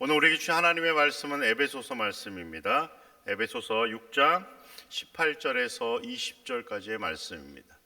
오늘 우리에게 주신 하나님의 말씀은 에베소서 말씀입니다. 에베소서 6장 18절에서 20절까지의 말씀입니다.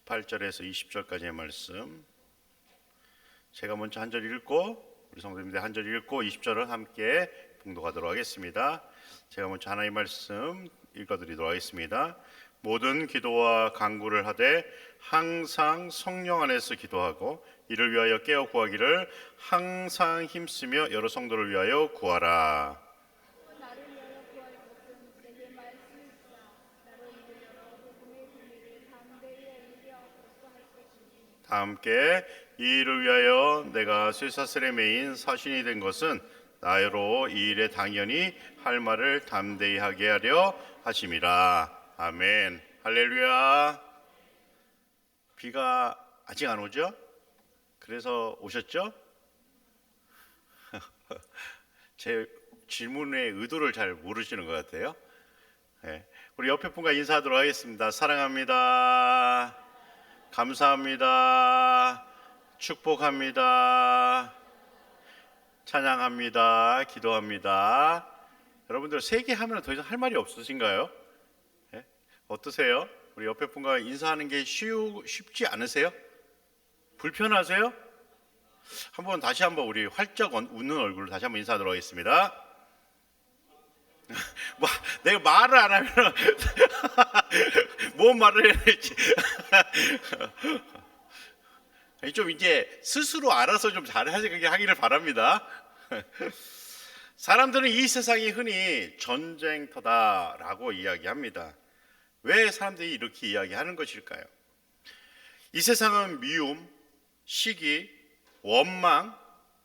18절에서 20절까지의 말씀, 제가 먼저 한 절 읽고 우리 성도님들 한 절 읽고 20절을 함께 봉독하도록 하겠습니다. 제가 먼저 하나님의 말씀 읽어드리도록 하겠습니다. 모든 기도와 간구를 하되 항상 성령 안에서 기도하고 이를 위하여 깨어 구하기를 항상 힘쓰며 여러 성도를 위하여 구하라. 나를 위하여 구할 것은 내게 말씀이시라. 나로 이를 열어 복음의 비밀을 담대히 알리려 그리스도할 것이니. 다 함께 이 일을 위하여 내가 쇠사슬에 매인 사신이 된 것은 나로 이 일에 당연히 할 말을 담대히 하게 하려 하심이라. 아멘. 할렐루야. 비가 아직 안 오죠? 그래서 오셨죠? 제 질문의 의도를 잘 모르시는 것 같아요. 네. 우리 옆에 분과 인사하도록 하겠습니다. 사랑합니다. 감사합니다. 축복합니다. 찬양합니다. 기도합니다. 여러분들 세 개 하면 더 이상 할 말이 없으신가요? 네? 어떠세요? 우리 옆에 분과 인사하는 게 쉽지 않으세요? 불편하세요? 다시 한번 우리 활짝 웃는 얼굴로 다시 한번 인사하도록 하겠습니다. 내가 말을 안 하면 뭔 말을 해야 될지 좀 이제 스스로 알아서 좀 잘하게 하기를 바랍니다. 사람들은 이 세상이 흔히 전쟁터다라고 이야기합니다. 왜 사람들이 이렇게 이야기하는 것일까요? 이 세상은 미움, 시기, 원망,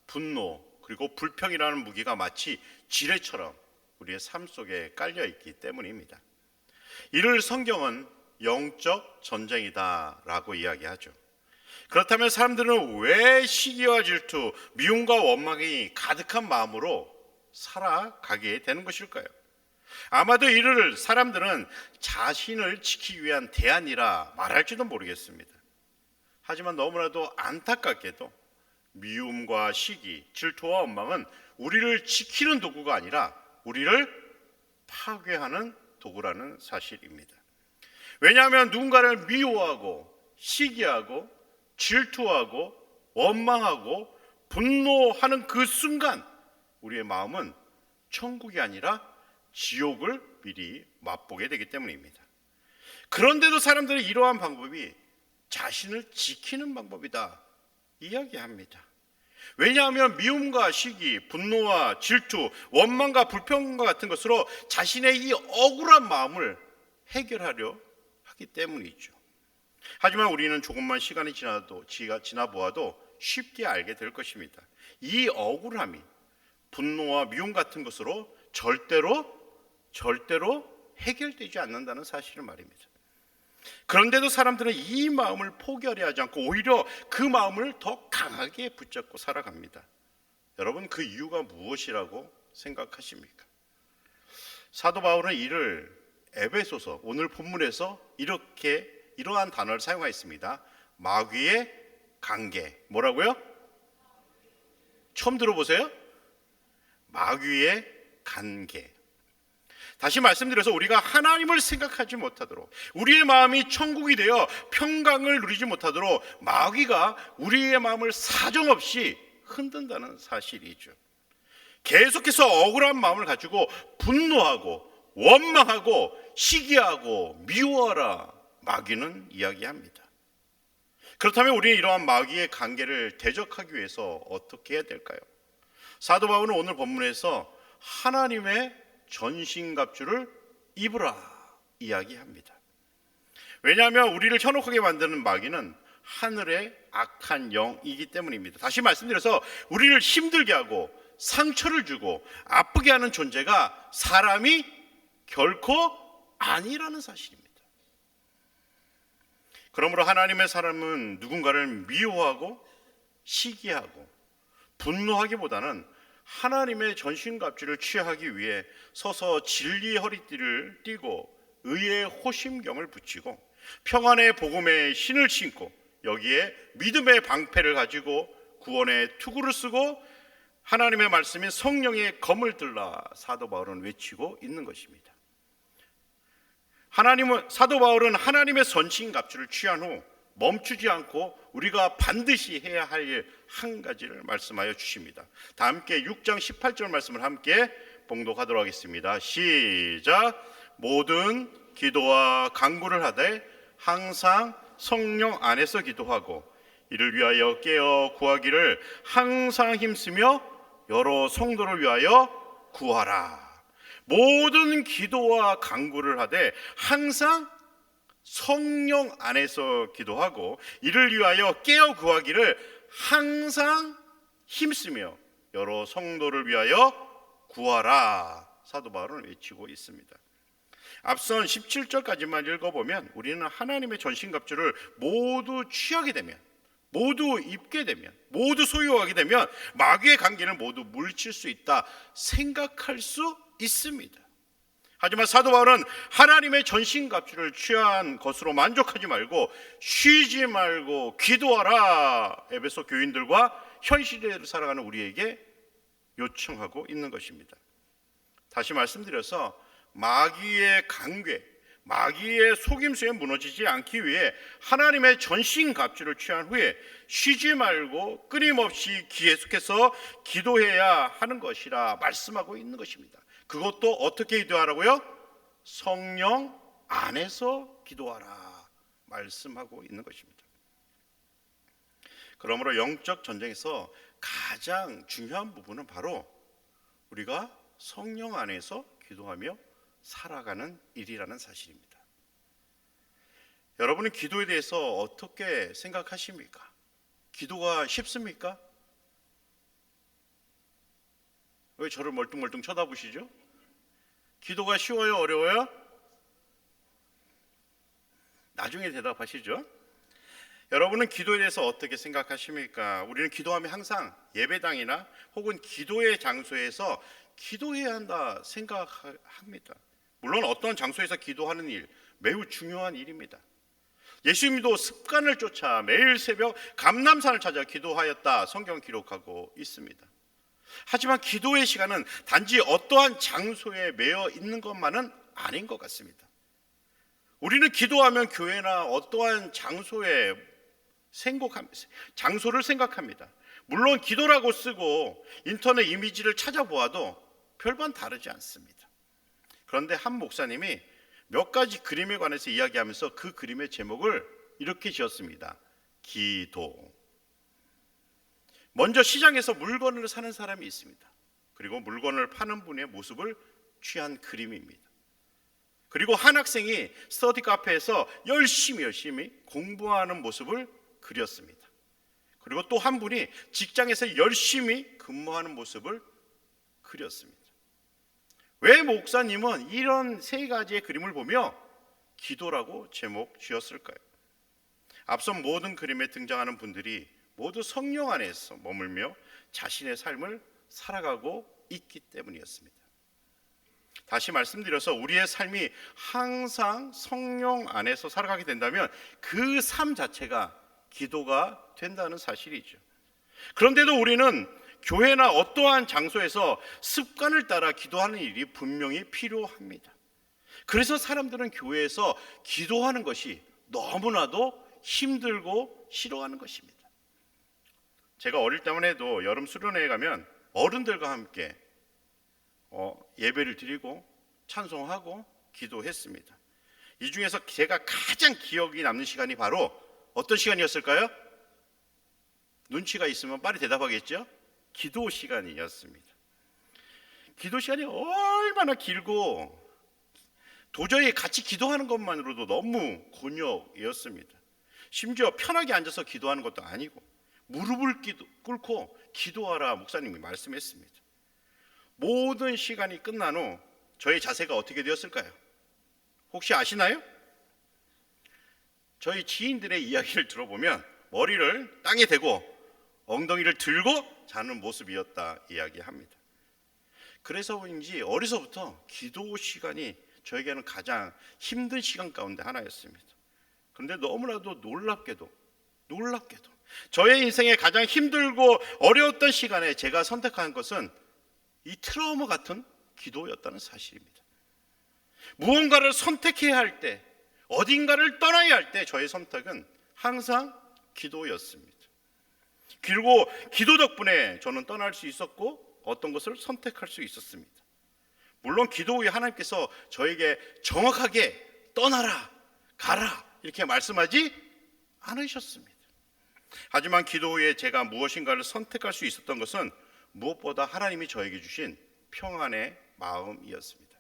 분노, 그리고 불평이라는 무기가 마치 지뢰처럼 우리의 삶 속에 깔려 있기 때문입니다. 이를 성경은 영적 전쟁이다라고 이야기하죠. 그렇다면 사람들은 왜 시기와 질투, 미움과 원망이 가득한 마음으로 살아가게 되는 것일까요? 아마도 이를 사람들은 자신을 지키기 위한 대안이라 말할지도 모르겠습니다. 하지만 너무나도 안타깝게도 미움과 시기, 질투와 원망은 우리를 지키는 도구가 아니라 우리를 파괴하는 도구라는 사실입니다. 왜냐하면 누군가를 미워하고 시기하고 질투하고 원망하고 분노하는 그 순간 우리의 마음은 천국이 아니라 지옥을 미리 맛보게 되기 때문입니다. 그런데도 사람들은 이러한 방법이 자신을 지키는 방법이다 이야기합니다. 왜냐하면 미움과 시기, 분노와 질투, 원망과 불평과 같은 것으로 자신의 이 억울한 마음을 해결하려 하기 때문이죠. 하지만 우리는 조금만 시간이 지나 보아도 쉽게 알게 될 것입니다. 이 억울함이 분노와 미움 같은 것으로 절대로 해결되지 않는다는 사실을 말입니다. 그런데도 사람들은 이 마음을 포기하려 하지 않고 오히려 그 마음을 더 강하게 붙잡고 살아갑니다. 여러분, 그 이유가 무엇이라고 생각하십니까? 사도 바울은 이를 에베소서 오늘 본문에서 이러한 단어를 사용하였습니다. 마귀의 관계. 뭐라고요? 처음 들어보세요? 마귀의 관계. 다시 말씀드려서 우리가 하나님을 생각하지 못하도록, 우리의 마음이 천국이 되어 평강을 누리지 못하도록 마귀가 우리의 마음을 사정없이 흔든다는 사실이죠. 계속해서 억울한 마음을 가지고 분노하고 원망하고 시기하고 미워하라 마귀는 이야기합니다. 그렇다면 우리는 이러한 마귀의 관계를 대적하기 위해서 어떻게 해야 될까요? 사도 바울은 오늘 본문에서 하나님의 전신갑주를 입으라 이야기합니다. 왜냐하면 우리를 현혹하게 만드는 마귀는 하늘의 악한 영이기 때문입니다. 다시 말씀드려서 우리를 힘들게 하고 상처를 주고 아프게 하는 존재가 사람이 결코 아니라는 사실입니다. 그러므로 하나님의 사람은 누군가를 미워하고 시기하고 분노하기보다는 하나님의 전신갑주를 취하기 위해 서서 진리의 허리띠를 띠고 의의 호심경을 붙이고 평안의 복음의 신을 신고 여기에 믿음의 방패를 가지고 구원의 투구를 쓰고 하나님의 말씀인 성령의 검을 들라 사도 바울은 외치고 있는 것입니다. 사도 바울은 하나님의 선지갑주를 취한 후 멈추지 않고 우리가 반드시 해야 할 일 한 가지를 말씀하여 주십니다. 다 함께 6장 18절 말씀을 함께 봉독하도록 하겠습니다. 시작. 모든 기도와 간구를 하되 항상 성령 안에서 기도하고 이를 위하여 깨어 구하기를 항상 힘쓰며 여러 성도를 위하여 구하라. 모든 기도와 간구를 하되 항상 성령 안에서 기도하고 이를 위하여 깨어 구하기를 항상 힘쓰며 여러 성도를 위하여 구하라. 사도 바울은 외치고 있습니다. 앞선 17절까지만 읽어보면 우리는 하나님의 전신갑주를 모두 취하게 되면, 모두 입게 되면, 모두 소유하게 되면 마귀의 관계를 모두 물리칠 수 있다 생각할 수 있습니다. 하지만 사도 바울은 하나님의 전신갑주를 취한 것으로 만족하지 말고 쉬지 말고 기도하라. 에베소 교인들과 현 시대를 살아가는 우리에게 요청하고 있는 것입니다. 다시 말씀드려서 마귀의 관계, 마귀의 속임수에 무너지지 않기 위해 하나님의 전신갑주를 취한 후에 쉬지 말고 끊임없이 계속해서 기도해야 하는 것이라 말씀하고 있는 것입니다. 그것도 어떻게 기도하라고요? 성령 안에서 기도하라 말씀하고 있는 것입니다. 그러므로 영적 전쟁에서 가장 중요한 부분은 바로 우리가 성령 안에서 기도하며 살아가는 일이라는 사실입니다. 여러분은 기도에 대해서 어떻게 생각하십니까? 기도가 쉽습니까? 왜 저를 멀뚱멀뚱 쳐다보시죠? 기도가 쉬워요? 어려워요? 나중에 대답하시죠. 여러분은 기도에 대해서 어떻게 생각하십니까? 우리는 기도하면 항상 예배당이나 혹은 기도의 장소에서 기도해야 한다 생각합니다. 물론 어떤 장소에서 기도하는 일 매우 중요한 일입니다. 예수님도 습관을 쫓아 매일 새벽 감람산을 찾아 기도하였다 성경 기록하고 있습니다. 하지만 기도의 시간은 단지 어떠한 장소에 매여 있는 것만은 아닌 것 같습니다. 우리는 기도하면 교회나 어떠한 장소를 생각합니다. 물론 기도라고 쓰고 인터넷 이미지를 찾아보아도 별반 다르지 않습니다. 그런데 한 목사님이 몇 가지 그림에 관해서 이야기하면서 그 그림의 제목을 이렇게 지었습니다. 기도. 먼저 시장에서 물건을 사는 사람이 있습니다. 그리고 물건을 파는 분의 모습을 취한 그림입니다. 그리고 한 학생이 스터디 카페에서 열심히 공부하는 모습을 그렸습니다. 그리고 또 한 분이 직장에서 열심히 근무하는 모습을 그렸습니다. 왜 목사님은 이런 세 가지의 그림을 보며 기도라고 제목 지었을까요? 앞선 모든 그림에 등장하는 분들이 모두 성령 안에서 머물며 자신의 삶을 살아가고 있기 때문이었습니다. 다시 말씀드려서 우리의 삶이 항상 성령 안에서 살아가게 된다면 그 삶 자체가 기도가 된다는 사실이죠. 그런데도 우리는 교회나 어떠한 장소에서 습관을 따라 기도하는 일이 분명히 필요합니다. 그래서 사람들은 교회에서 기도하는 것이 너무나도 힘들고 싫어하는 것입니다. 제가 어릴 때만 해도 여름 수련회에 가면 어른들과 함께 예배를 드리고 찬송하고 기도했습니다. 이 중에서 제가 가장 기억이 남는 시간이 바로 어떤 시간이었을까요? 눈치가 있으면 빨리 대답하겠죠? 기도 시간이었습니다. 기도 시간이 얼마나 길고 도저히 같이 기도하는 것만으로도 너무 곤욕이었습니다. 심지어 편하게 앉아서 기도하는 것도 아니고 무릎을 꿇고 기도하라 목사님이 말씀했습니다. 모든 시간이 끝난 후 저의 자세가 어떻게 되었을까요? 혹시 아시나요? 저희 지인들의 이야기를 들어보면 머리를 땅에 대고 엉덩이를 들고 자는 모습이었다 이야기합니다. 그래서인지 어려서부터 기도 시간이 저에게는 가장 힘든 시간 가운데 하나였습니다. 그런데 너무나도 놀랍게도 저의 인생에 가장 힘들고 어려웠던 시간에 제가 선택한 것은 이 트라우마 같은 기도였다는 사실입니다. 무언가를 선택해야 할 때, 어딘가를 떠나야 할 때 저의 선택은 항상 기도였습니다. 그리고 기도 덕분에 저는 떠날 수 있었고 어떤 것을 선택할 수 있었습니다. 물론 기도 후에 하나님께서 저에게 정확하게 떠나라, 가라 이렇게 말씀하지 않으셨습니다. 하지만 기도 후에 제가 무엇인가를 선택할 수 있었던 것은 무엇보다 하나님이 저에게 주신 평안의 마음이었습니다.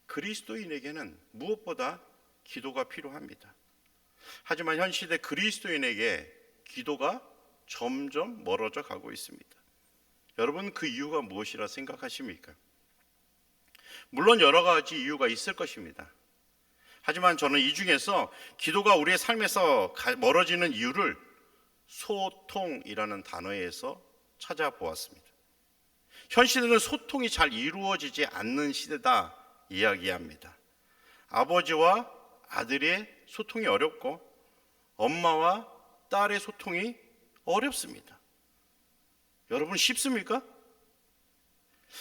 그리스도인에게는 무엇보다 기도가 필요합니다. 하지만 현 시대 그리스도인에게 기도가 점점 멀어져 가고 있습니다. 여러분, 그 이유가 무엇이라 생각하십니까? 물론 여러 가지 이유가 있을 것입니다. 하지만 저는 이 중에서 기도가 우리의 삶에서 멀어지는 이유를 소통이라는 단어에서 찾아보았습니다. 현 시대는 소통이 잘 이루어지지 않는 시대다 이야기합니다. 아버지와 아들의 소통이 어렵고 엄마와 딸의 소통이 어렵습니다. 여러분, 쉽습니까?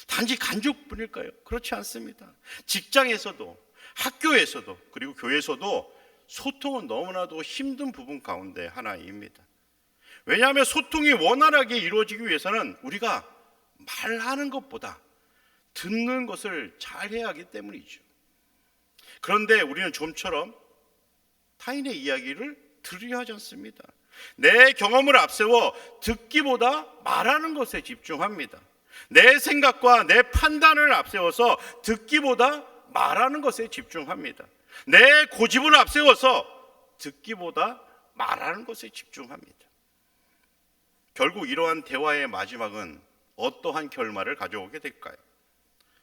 단지 간격뿐일까요? 그렇지 않습니다. 직장에서도 학교에서도 그리고 교회에서도 소통은 너무나도 힘든 부분 가운데 하나입니다. 왜냐하면 소통이 원활하게 이루어지기 위해서는 우리가 말하는 것보다 듣는 것을 잘 해야 하기 때문이죠. 그런데 우리는 좀처럼 타인의 이야기를 들으려 하지 않습니다. 내 경험을 앞세워 듣기보다 말하는 것에 집중합니다. 내 생각과 내 판단을 앞세워서 듣기보다 말하는 것에 집중합니다. 내 고집을 앞세워서 듣기보다 말하는 것에 집중합니다. 결국 이러한 대화의 마지막은 어떠한 결말을 가져오게 될까요?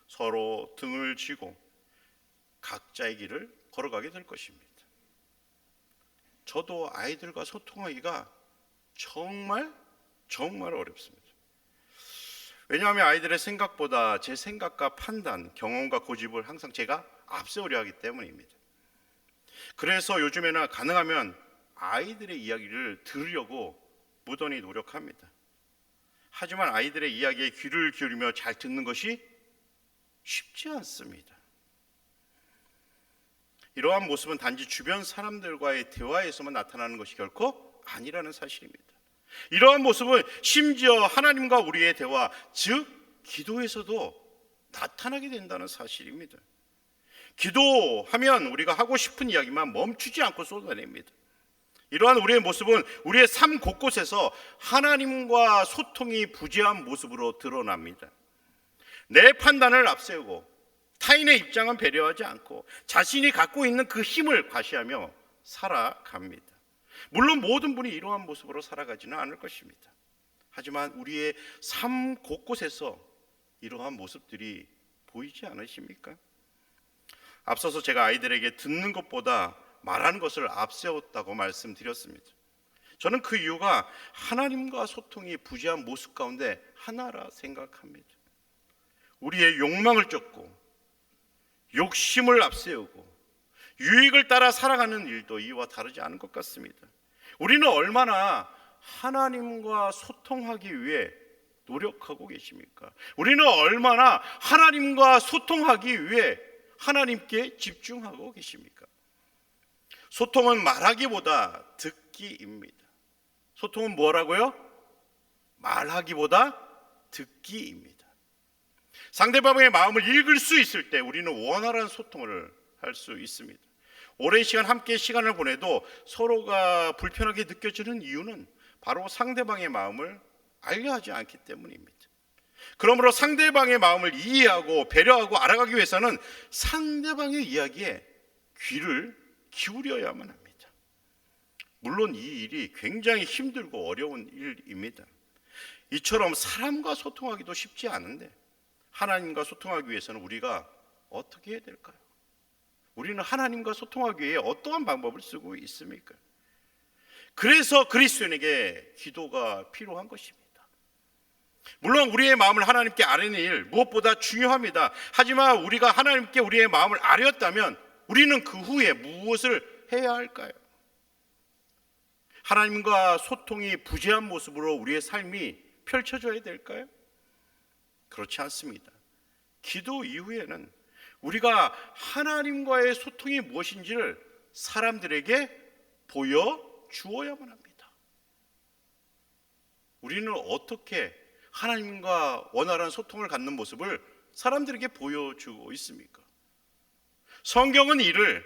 서로 등을 쥐고 각자의 길을 걸어가게 될 것입니다. 저도 아이들과 소통하기가 정말 어렵습니다. 왜냐하면 아이들의 생각보다 제 생각과 판단, 경험과 고집을 항상 제가 앞세우려 하기 때문입니다. 그래서 요즘에는 가능하면 아이들의 이야기를 들으려고 무던히 노력합니다. 하지만 아이들의 이야기에 귀를 기울이며 잘 듣는 것이 쉽지 않습니다. 이러한 모습은 단지 주변 사람들과의 대화에서만 나타나는 것이 결코 아니라는 사실입니다. 이러한 모습은 심지어 하나님과 우리의 대화, 즉 기도에서도 나타나게 된다는 사실입니다. 기도하면 우리가 하고 싶은 이야기만 멈추지 않고 쏟아냅니다. 이러한 우리의 모습은 우리의 삶 곳곳에서 하나님과 소통이 부재한 모습으로 드러납니다. 내 판단을 앞세우고 타인의 입장은 배려하지 않고 자신이 갖고 있는 그 힘을 과시하며 살아갑니다. 물론 모든 분이 이러한 모습으로 살아가지는 않을 것입니다. 하지만 우리의 삶 곳곳에서 이러한 모습들이 보이지 않으십니까? 앞서서 제가 아이들에게 듣는 것보다 말하는 것을 앞세웠다고 말씀드렸습니다. 저는 그 이유가 하나님과 소통이 부재한 모습 가운데 하나라 생각합니다. 우리의 욕망을 쫓고 욕심을 앞세우고 유익을 따라 살아가는 일도 이와 다르지 않은 것 같습니다. 우리는 얼마나 하나님과 소통하기 위해 노력하고 계십니까? 우리는 얼마나 하나님과 소통하기 위해 하나님께 집중하고 계십니까? 소통은 말하기보다 듣기입니다. 소통은 뭐라고요? 말하기보다 듣기입니다. 상대방의 마음을 읽을 수 있을 때 우리는 원활한 소통을 할 수 있습니다. 오랜 시간 함께 시간을 보내도 서로가 불편하게 느껴지는 이유는 바로 상대방의 마음을 알려하지 않기 때문입니다. 그러므로 상대방의 마음을 이해하고 배려하고 알아가기 위해서는 상대방의 이야기에 귀를 기울여야만 합니다. 물론 이 일이 굉장히 힘들고 어려운 일입니다. 이처럼 사람과 소통하기도 쉽지 않은데 하나님과 소통하기 위해서는 우리가 어떻게 해야 될까요? 우리는 하나님과 소통하기 위해 어떠한 방법을 쓰고 있습니까? 그래서 그리스도인에게 기도가 필요한 것입니다. 물론 우리의 마음을 하나님께 아뢰는 일 무엇보다 중요합니다. 하지만 우리가 하나님께 우리의 마음을 아뢰었다면 우리는 그 후에 무엇을 해야 할까요? 하나님과 소통이 부재한 모습으로 우리의 삶이 펼쳐져야 될까요? 그렇지 않습니다. 기도 이후에는 우리가 하나님과의 소통이 무엇인지를 사람들에게 보여주어야만 합니다. 우리는 어떻게 하나님과 원활한 소통을 갖는 모습을 사람들에게 보여주고 있습니까? 성경은 이를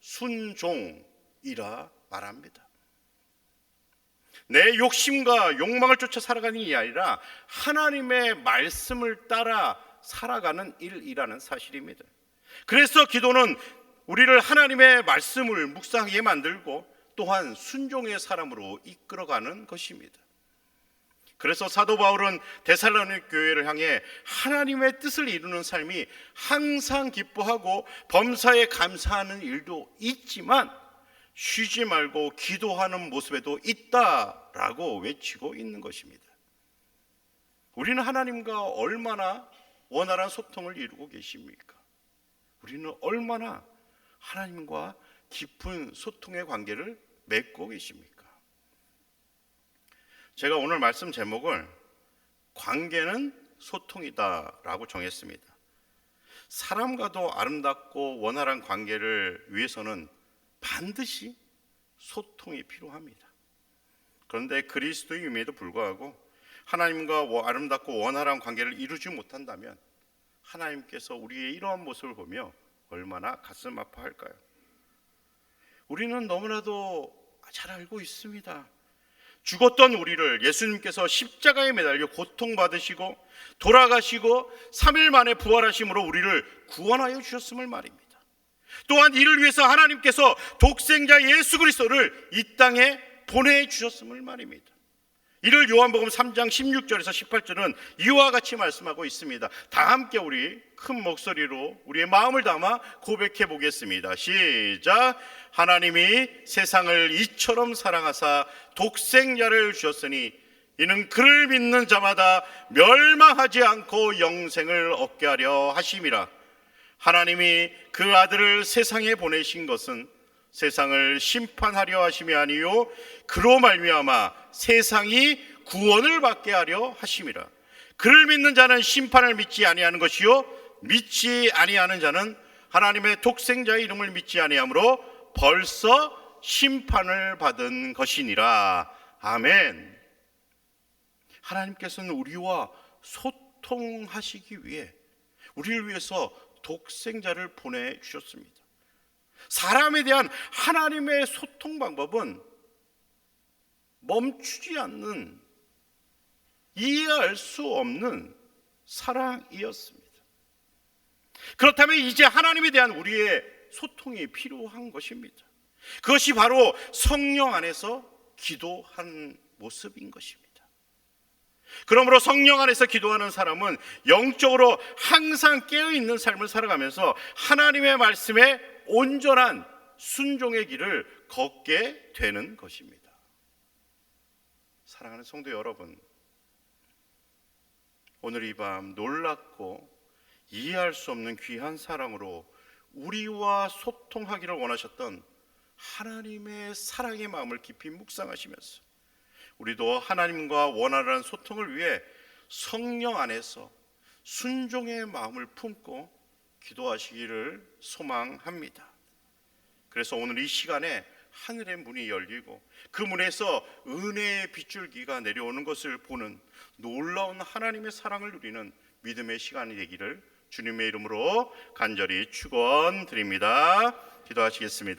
순종이라 말합니다. 내 욕심과 욕망을 쫓아 살아가는 일이 아니라 하나님의 말씀을 따라 살아가는 일이라는 사실입니다. 그래서 기도는 우리를 하나님의 말씀을 묵상하게 만들고 또한 순종의 사람으로 이끌어가는 것입니다. 그래서 사도 바울은 데살로니가 교회를 향해 하나님의 뜻을 이루는 삶이 항상 기뻐하고 범사에 감사하는 일도 있지만 쉬지 말고 기도하는 모습에도 있다라고 외치고 있는 것입니다. 우리는 하나님과 얼마나 원활한 소통을 이루고 계십니까? 우리는 얼마나 하나님과 깊은 소통의 관계를 맺고 계십니까? 제가 오늘 말씀 제목을 관계는 소통이다라고 정했습니다. 사람과도 아름답고 원활한 관계를 위해서는 반드시 소통이 필요합니다. 그런데 그리스도인임에도 불구하고 하나님과 아름답고 원활한 관계를 이루지 못한다면 하나님께서 우리의 이러한 모습을 보며 얼마나 가슴 아파할까요? 우리는 너무나도 잘 알고 있습니다. 죽었던 우리를 예수님께서 십자가에 매달려 고통받으시고 돌아가시고 3일 만에 부활하심으로 우리를 구원하여 주셨음을 말입니다. 또한 이를 위해서 하나님께서 독생자 예수 그리스도를 이 땅에 보내주셨음을 말입니다. 이를 요한복음 3장 16절에서 18절은 이와 같이 말씀하고 있습니다. 다 함께 우리 큰 목소리로 우리의 마음을 담아 고백해 보겠습니다. 시작. 하나님이 세상을 이처럼 사랑하사 독생자를 주셨으니 이는 그를 믿는 자마다 멸망하지 않고 영생을 얻게 하려 하심이라. 하나님이 그 아들을 세상에 보내신 것은 세상을 심판하려 하심이 아니요 그로 말미암아 세상이 구원을 받게 하려 하심이라. 그를 믿는 자는 심판을 믿지 아니하는 것이요 믿지 아니하는 자는 하나님의 독생자의 이름을 믿지 아니하므로 벌써 심판을 받은 것이니라. 아멘. 하나님께서는 우리와 소통하시기 위해 우리를 위해서 독생자를 보내주셨습니다. 사람에 대한 하나님의 소통 방법은 멈추지 않는, 이해할 수 없는 사랑이었습니다. 그렇다면 이제 하나님에 대한 우리의 소통이 필요한 것입니다. 그것이 바로 성령 안에서 기도하는 모습인 것입니다. 그러므로 성령 안에서 기도하는 사람은 영적으로 항상 깨어있는 삶을 살아가면서 하나님의 말씀에 온전한 순종의 길을 걷게 되는 것입니다. 사랑하는 성도 여러분, 오늘 이 밤 놀랍고 이해할 수 없는 귀한 사랑으로 우리와 소통하기를 원하셨던 하나님의 사랑의 마음을 깊이 묵상하시면서 우리도 하나님과 원활한 소통을 위해 성령 안에서 순종의 마음을 품고 기도하시기를 소망합니다. 그래서 오늘 이 시간에 하늘의 문이 열리고 그 문에서 은혜의 빗줄기가 내려오는 것을 보는 놀라운 하나님의 사랑을 누리는 믿음의 시간이 되기를 주님의 이름으로 간절히 축원드립니다. 기도하시겠습니다.